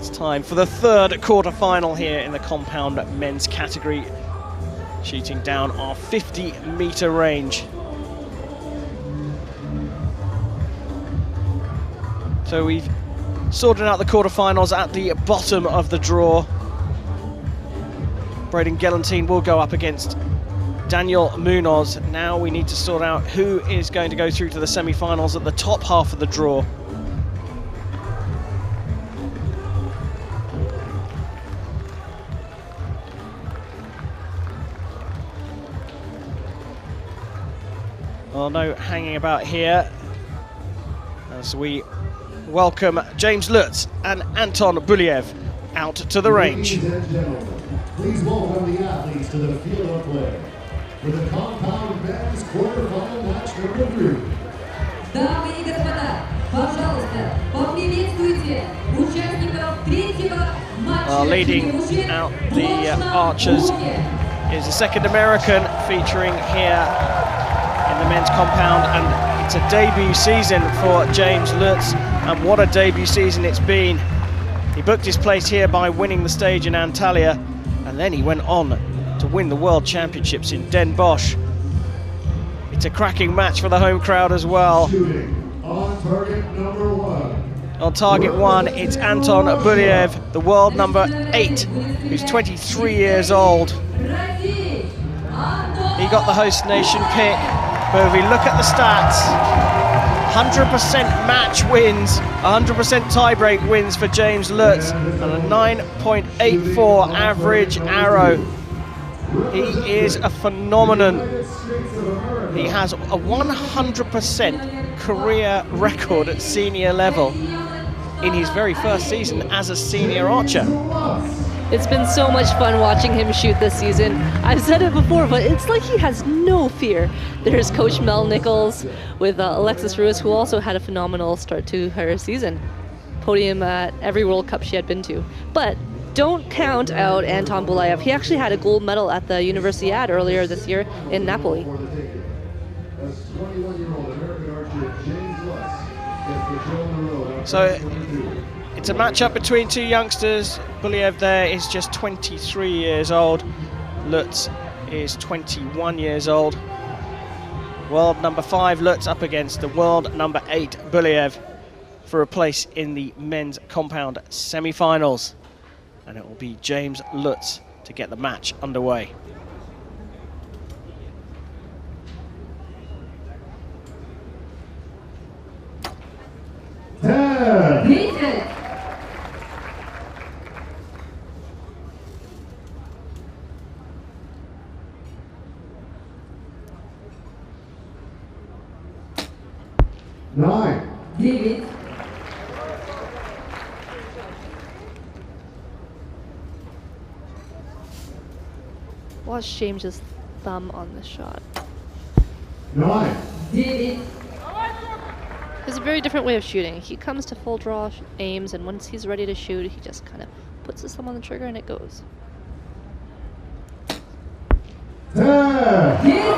It's time for the third quarter-final here in the compound men's category, shooting down our 50-meter range. So we've sorted out the quarterfinals at the bottom of the draw. Braden Gelantine will go up against Daniel Munoz. Now we need to sort out who is going to go through to the semi-finals at the top half of the draw. Well, no hanging about here as we welcome James Lutz and Anton Bulaev out to the range. Ladies and gentlemen, please welcome the athletes to the field of play for the compound men's quarterfinal match number 3. Дамы и господа, пожалуйста, поприветствуйте участников третьего матча. Leading out the archers is the second American featuring here in the men's compound, and it's a debut season for James Lutz, and what a debut season it's been. He booked his place here by winning the stage in Antalya, and then he went on to win the World Championships in Den Bosch. It's a cracking match for the home crowd as well. On target number 1. On target 1, it's Anton Bulaev, the world number 8, who's 23 years old. He got the host nation pick, but if we look at the stats, 100% match wins, 100% tiebreak wins for James Lutz, and a 9.84 average arrow. He is a phenomenon. He has a 100% career record at senior level in his very first season as a senior archer. It's been so much fun watching him shoot this season. I've said it before, but it's like he has no fear. There's Coach Mel Nichols with Alexis Ruiz, who also had a phenomenal start to her season. Podium at every World Cup she had been to. But don't count out Anton Bulaev. He actually had a gold medal at the Universiade earlier this year in Napoli. So it's a matchup between two youngsters. Bulaev there is just 23 years old. Lutz is 21 years old. World number 5 Lutz up against the world number 8 Bulaev for a place in the men's compound semi-finals. And it will be James Lutz to get the match underway. David. Watch James's thumb on the shot. 9. David. It's a very different way of shooting. He comes to full draw, aims, and once he's ready to shoot, he just kind of puts his thumb on the trigger and it goes. 10.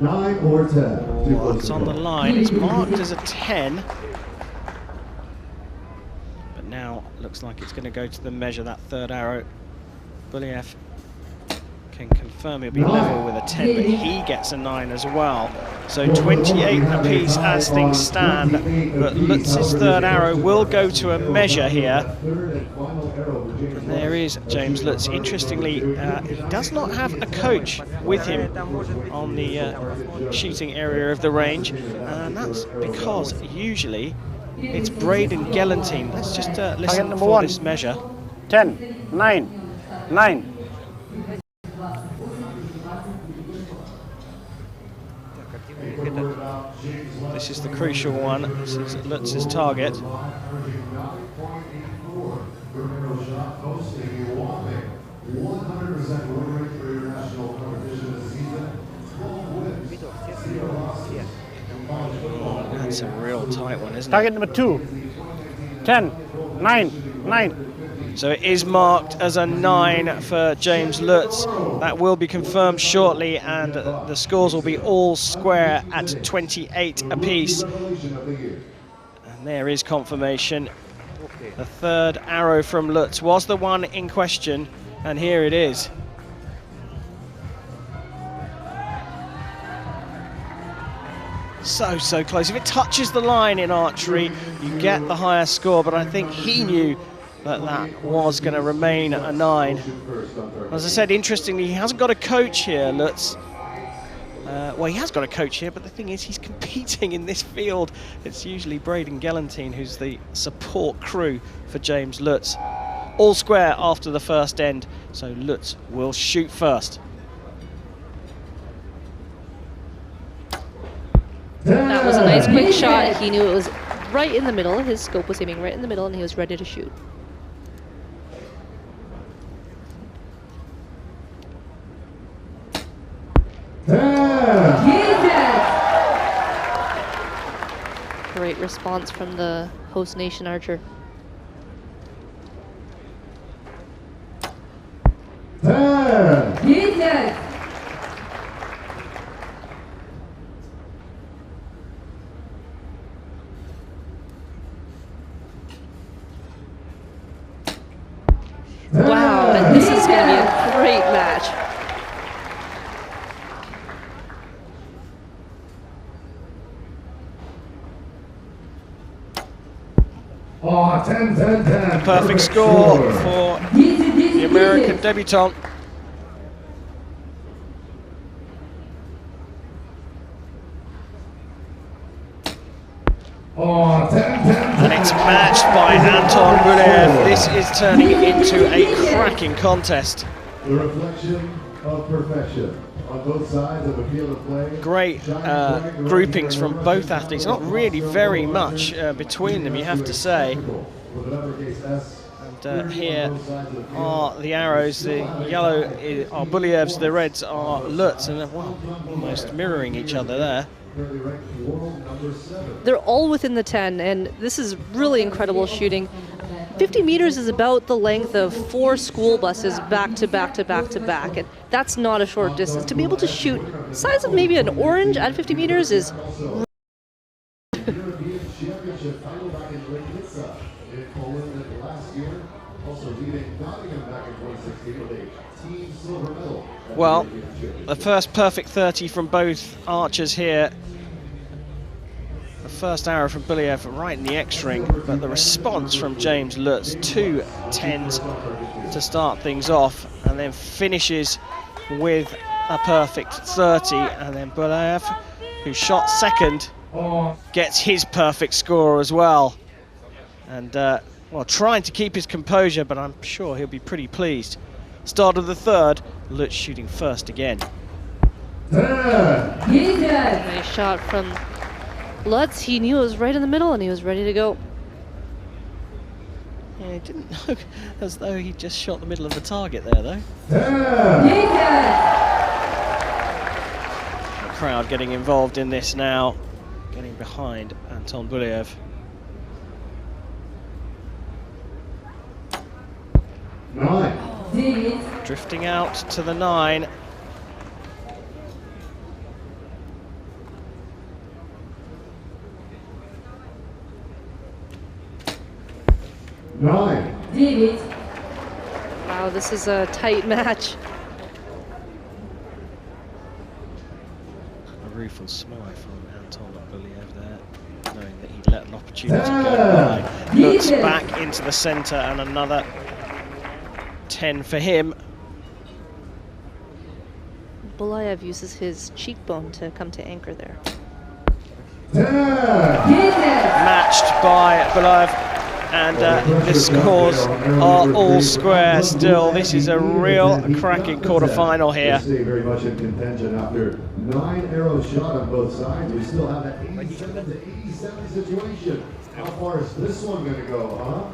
9 or 10. Oh, it's on the line. It's marked as a 10. But now looks like it's going to go to the measure, that third arrow. Bulaev can confirm he'll be level with a 10, but he gets a 9 as well. So 28 apiece as things stand, but Lutz's third arrow will go to a measure here. And there is James Lutz. Interestingly, he does not have a coach with him on the shooting area of the range, and that's because usually it's Braden Gelantine. Let's just listen for this measure. 10, 9, 9. This is the crucial one. This is Lutz's target. That's a real tight one, isn't it? Target number 2. 10, 9, 9. So it is marked as a 9 for James Lutz. That will be confirmed shortly, and the scores will be all square at 28 apiece. And there is confirmation. The third arrow from Lutz was the one in question, and here it is. So close. If it touches the line in archery, you get the higher score, but I think he knew that was going to remain a 9. As I said, interestingly, he hasn't got a coach here, Lutz. Well, he has got a coach here, but the thing is, he's competing in this field. It's usually Braden Gelantine who's the support crew for James Lutz. All square after the first end, so Lutz will shoot first. That was a nice quick shot. He knew it was right in the middle. His scope was aiming right in the middle, and he was ready to shoot. Great response from the host nation archer. Wow, and this is going to be a great match. Oh, 10, 10, 10. Perfect score for the American debutant. Oh, 10, 10, 10. And it's matched by Anton Bulaev. This is turning into a cracking contest. The reflection of perfection on both sides of the field of play. Great groupings from both athletes. Not really very much between them, you have to say. And here are the arrows. The yellow are Bulaev's, the reds are Lutz, and well, almost mirroring each other there. They're all within the 10, and this is really incredible shooting. 50 meters is about the length of 4 school buses back to back to back to back, and that's not a short distance. To be able to shoot the size of maybe an orange at 50 meters is well, the first perfect 30 from both archers here. The first arrow from Bulaev right in the X-ring, but the response from James Lutz, 2 10s to start things off, and then finishes with a perfect 30, and then Bulaev, who shot second, gets his perfect score as well. And, well, trying to keep his composure, but I'm sure he'll be pretty pleased. Start of the third, Lutz shooting first again. nice shot from Lutz. He knew it was right in the middle, and he was ready to go. Yeah, he didn't look as though he just shot the middle of the target there, though. The crowd getting involved in this now, getting behind Anton Bulaev. Drifting out to the 9. Wow, this is a tight match. A rueful smile from Anton Bulaev there, knowing that he'd let an opportunity go by. Looks back into the centre, and another 10 for him. Bulaev uses his cheekbone to come to anchor there. Matched by Bulaev, and the scores are all square still. This is a real cracking quarterfinal here. Stay very much in contention after 9 arrows shot on both sides. We still have that 87 to 87 situation. How far is this one going to go, huh?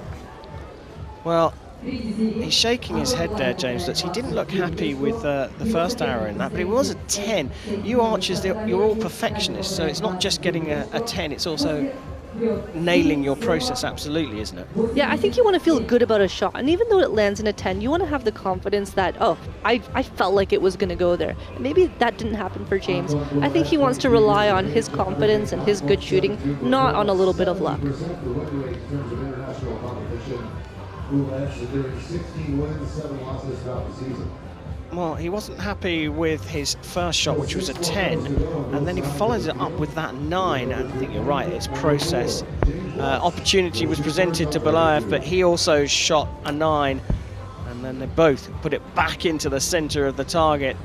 Well, he's shaking his head there, James Lutz. He didn't look happy with the first arrow in that, but it was a 10. You archers, you're all perfectionists, so it's not just getting a 10, it's also nailing your process, absolutely, isn't it? Yeah, I think you want to feel good about a shot. And even though it lands in a 10, you want to have the confidence that, oh, I felt like it was going to go there. And maybe that didn't happen for James. I think he wants to rely on his confidence and his good shooting, not on a little bit of luck. Well, he wasn't happy with his first shot, which was a 10, and then he follows it up with that 9. And I think you're right, it's process. Opportunity was presented to Bulaev, but he also shot a 9, and then they both put it back into the center of the target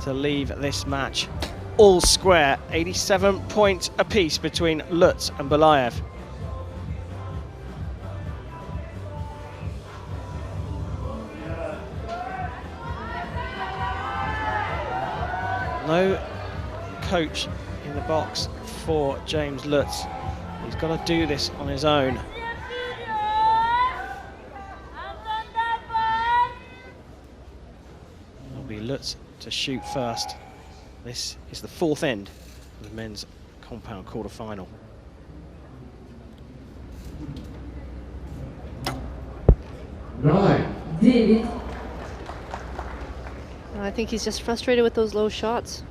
to leave this match all square. 87 points apiece between Lutz and Bulaev. No coach in the box for James Lutz. He's got to do this on his own. It'll be Lutz to shoot first. This is the 4th end of the men's compound quarterfinal. David. I think he's just frustrated with those low shots.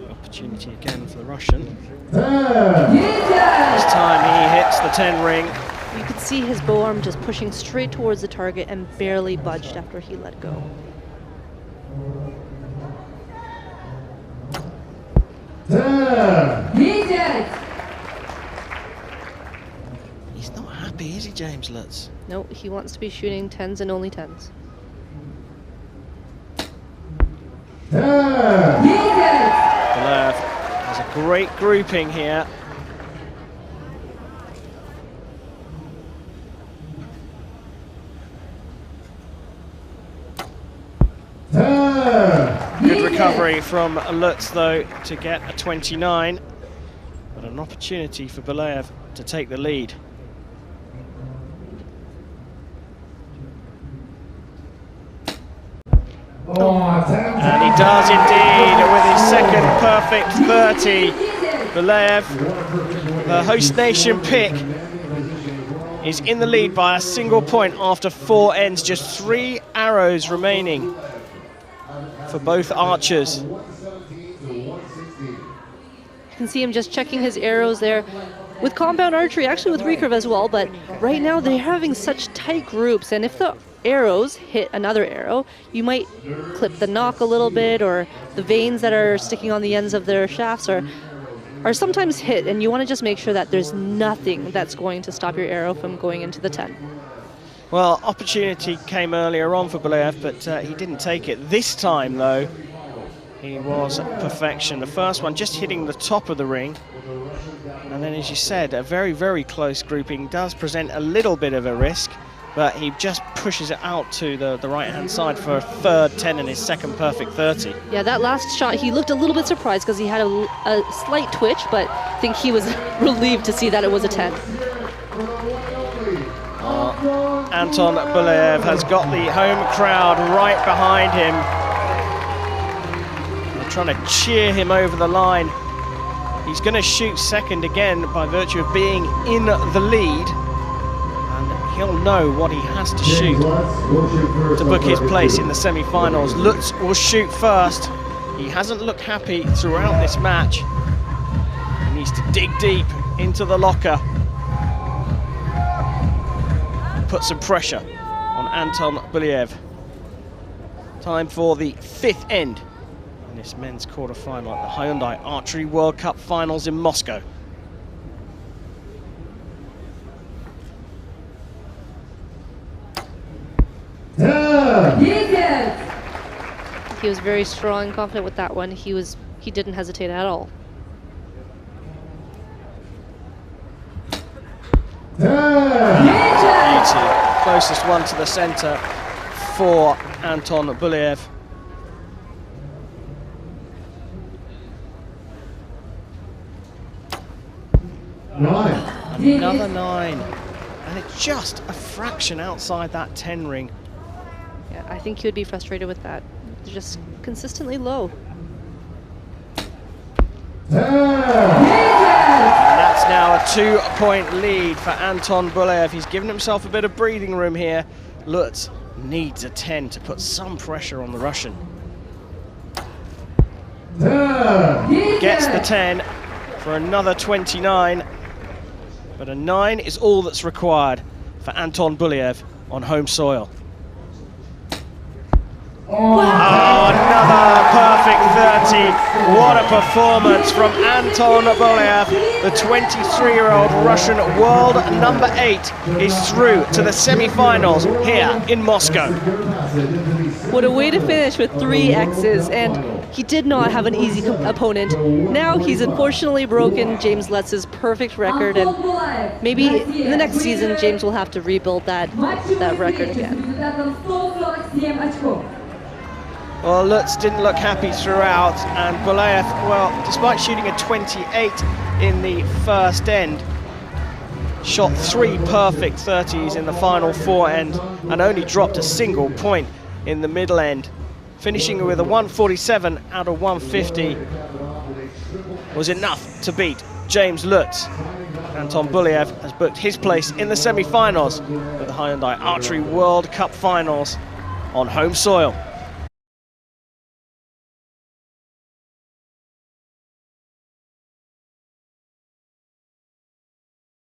Opportunity again for the Russian. Yes. This time he hits the 10 ring. You could see his bow arm just pushing straight towards the target and barely budged after he let go. Yes. He's not happy, is he, James Lutz? No, he wants to be shooting 10s and only 10s. Bulaev has a great grouping here. Good recovery from Lutz, though, to get a 29. But an opportunity for Bulaev to take the lead. And he does indeed with his second perfect 30. Bulaev, the host nation pick, is in the lead by a single point after 4 ends. Just 3 arrows remaining for both archers. You can see him just checking his arrows there. With compound archery, actually with recurve as well, but right now they're having such tight groups, and if the arrows hit another arrow, you might clip the knock a little bit, or the vanes that are sticking on the ends of their shafts are sometimes hit, and you want to just make sure that there's nothing that's going to stop your arrow from going into the 10. Well, opportunity came earlier on for Bulaev, but he didn't take it. This time, though, he was perfection. The first one just hitting the top of the ring. And then, as you said, a very, very close grouping does present a little bit of a risk, but he just pushes it out to the right-hand side for a third 10 and his second perfect 30. Yeah, that last shot, he looked a little bit surprised because he had a slight twitch, but I think he was relieved to see that it was a 10. Anton Bulaev has got the home crowd right behind him. They're trying to cheer him over the line. He's going to shoot second again by virtue of being in the lead. And he'll know what he has to shoot to book his place in the semi-finals. Lutz will shoot first. He hasn't looked happy throughout this match. He needs to dig deep into the locker. Put some pressure on Anton Bulaev. Time for the 5th end in this men's quarterfinal at the Hyundai Archery World Cup finals in Moscow. He was very strong and confident with that one. He didn't hesitate at all. Closest one to the center for Anton Bulaev. Another 9. And it's just a fraction outside that 10 ring. Yeah, I think he would be frustrated with that. They're just consistently low. 10. And that's now a 2-point lead for Anton Bulaev. He's given himself a bit of breathing room here. Lutz needs a 10 to put some pressure on the Russian. 10. Gets the 10 for another 29. But a 9 is all that's required for Anton Bulaev on home soil. Oh, another perfect 30. What a performance from Anton Bulaev. The 23-year-old Russian world number 8 is through to the semi-finals here in Moscow. What a way to finish with 3 X's, and he did not have an easy opponent. Now he's unfortunately broken James Lutz's perfect record, and maybe in the next season James will have to rebuild that record again. Well, Lutz didn't look happy throughout, and Bulaev, well, despite shooting a 28 in the first end, shot 3 perfect 30s in the final 4 end and only dropped a single point in the middle end. Finishing with a 147 out of 150 was enough to beat James Lutz. Anton Bulaev has booked his place in the semi-finals for the Hyundai Archery World Cup finals on home soil.